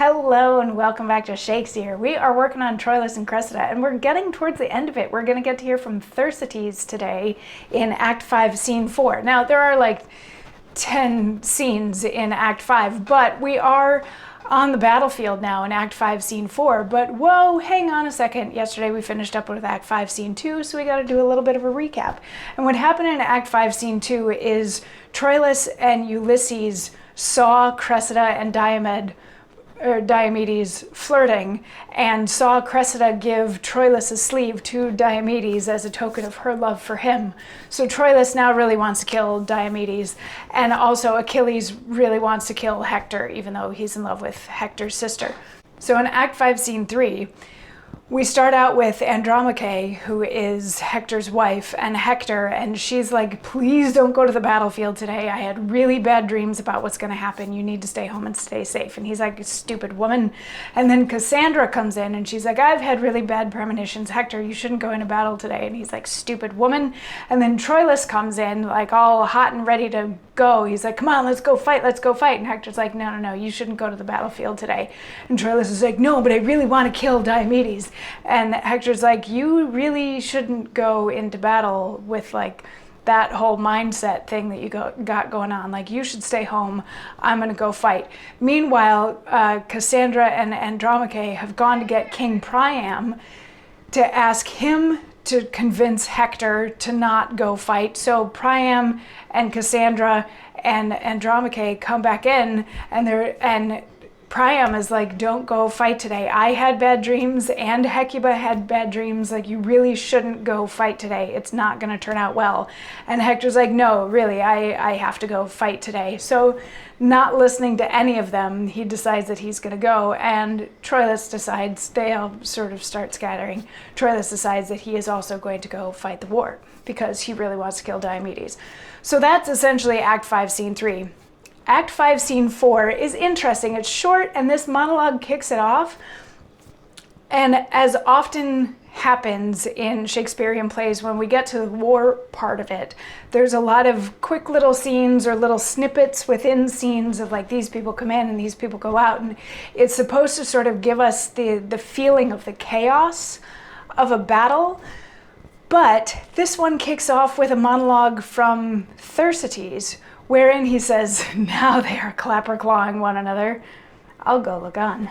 Hello and welcome back to Shakesyear. We are working on Troilus and Cressida and we're getting towards the end of it. We're going to get to hear from Thersites today in Act 5, Scene 4. Now there are like 10 scenes in Act 5, but we are on the battlefield now in Act 5, Scene 4. But whoa, hang on a second. Yesterday we finished up with Act 5, Scene 2, so we got to do a little bit of a recap. And what happened in Act 5, Scene 2 is Troilus and Ulysses saw Cressida and Diomedes flirting and saw Cressida give Troilus a sleeve to Diomedes as a token of her love for him. So Troilus now really wants to kill Diomedes, and also Achilles really wants to kill Hector, even though he's in love with Hector's sister. So in Act 5, Scene 3, we start out with Andromache, who is Hector's wife, and Hector, and she's like, please don't go to the battlefield today. I had really bad dreams about what's going to happen. You need to stay home and stay safe. And he's like, stupid woman. And then Cassandra comes in and she's like, I've had really bad premonitions. Hector, you shouldn't go into battle today. And he's like, stupid woman. And then Troilus comes in like all hot and ready to go. He's like, come on, let's go fight. And Hector's like, no, you shouldn't go to the battlefield today. And Troilus is like, no, but I really want to kill Diomedes. And Hector's like, you really shouldn't go into battle with like that whole mindset thing that you got going on. Like, you should stay home. I'm going to go fight. Meanwhile, Cassandra and Andromache have gone to get King Priam to ask him to convince Hector to not go fight. So Priam and Cassandra and Andromache come back in, and Priam is like, don't go fight today. I had bad dreams and Hecuba had bad dreams. Like, you really shouldn't go fight today. It's not going to turn out well. And Hector's like, no, really, I have to go fight today. So not listening to any of them, he decides that he's going to go. And Troilus decides, they all sort of start scattering. Troilus decides that he is also going to go fight the war because he really wants to kill Diomedes. So that's essentially Act 5, Scene 3. Act 5, Scene 4 is interesting. It's short, and this monologue kicks it off. And as often happens in Shakespearean plays, when we get to the war part of it, there's a lot of quick little scenes or little snippets within scenes of like, these people come in and these people go out. And it's supposed to sort of give us the feeling of the chaos of a battle. But this one kicks off with a monologue from Thersites, wherein he says, now they are clapper-clawing one another. I'll go look on.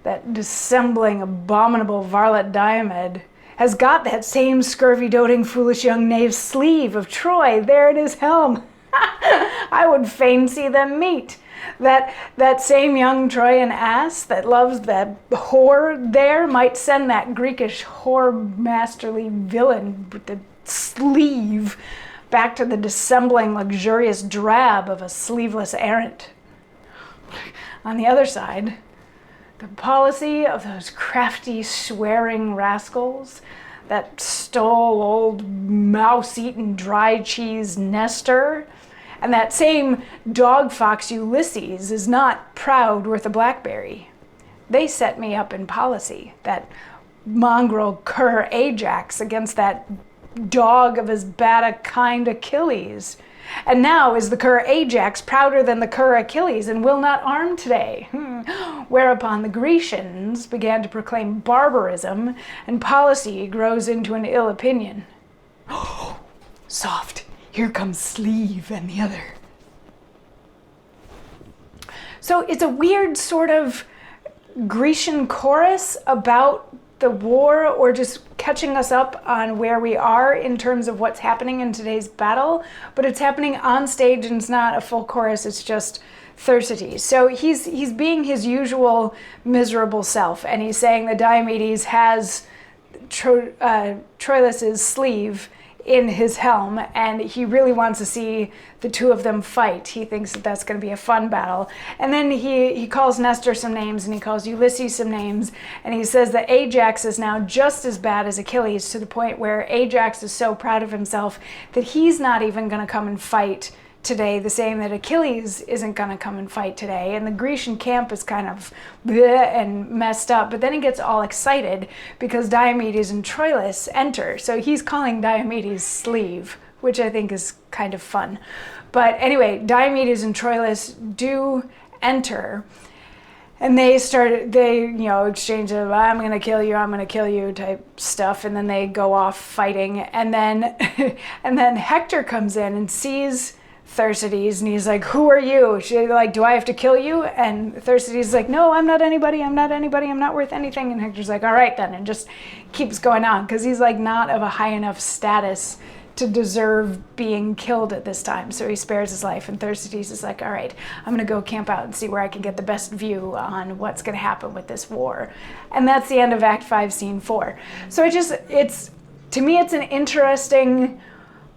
That dissembling, abominable varlet Diomed has got that same scurvy-doting, foolish young knave's sleeve of Troy there in his helm. I would fain see them meet. That same young Trojan ass that loves that whore there might send that Greekish whore-masterly villain with the sleeve back to the dissembling, luxurious drab of a sleeveless errant. On the other side, the policy of those crafty, swearing rascals that stole old mouse-eaten dry cheese Nestor, and that same dog-fox Ulysses is not proud worth a blackberry. They set me up in policy, that mongrel cur Ajax against that dog of as bad a kind Achilles. And now is the cur Ajax prouder than the cur Achilles and will not arm today. Whereupon the Grecians began to proclaim barbarism, and policy grows into an ill opinion. Soft, here comes Sleeve and the other. So it's a weird sort of Grecian chorus about the war, or just catching us up on where we are in terms of what's happening in today's battle, but it's happening on stage and it's not a full chorus, it's just Thersites. So he's being his usual miserable self, and he's saying that Diomedes has Troilus's sleeve in his helm, and he really wants to see the two of them fight. He thinks that that's going to be a fun battle. And then he calls Nestor some names, and he calls Ulysses some names, and he says that Ajax is now just as bad as Achilles, to the point where Ajax is so proud of himself that he's not even going to come and fight today, the same that Achilles isn't going to come and fight today. And the Grecian camp is kind of bleh and messed up. But then he gets all excited because Diomedes and Troilus enter. So he's calling Diomedes sleeve, which I think is kind of fun. But anyway, Diomedes and Troilus do enter. And exchange of I'm gonna kill you type stuff, and then they go off fighting, and then and then Hector comes in and sees Thersites, and he's like, who are you? She's like, do I have to kill you? And Thersites is like, no, I'm not anybody, I'm not worth anything. And Hector's like, all right then, and just keeps going on, because he's like not of a high enough status to deserve being killed at this time. So he spares his life, and Thersites is like, all right, I'm gonna go camp out and see where I can get the best view on what's gonna happen with this war. And that's the end of Act 5, Scene 4. So to me, it's an interesting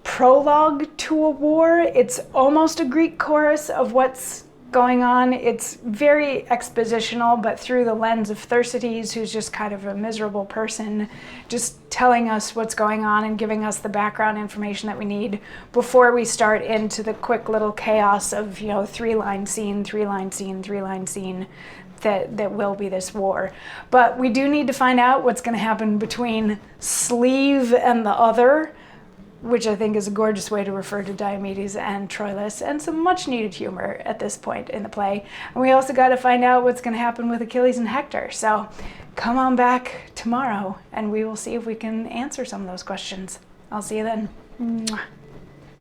prologue to a war. It's almost a Greek chorus of what's going on. It's very expositional, but through the lens of Thersites, who's just kind of a miserable person, just telling us what's going on and giving us the background information that we need before we start into the quick little chaos of, 3-line scene, 3-line scene, 3-line scene that will be this war. But we do need to find out what's going to happen between Sleeve and the other, which I think is a gorgeous way to refer to Diomedes and Troilus, and some much needed humor at this point in the play. And we also got to find out what's going to happen with Achilles and Hector. So come on back tomorrow and we will see if we can answer some of those questions. I'll see you then. Mwah.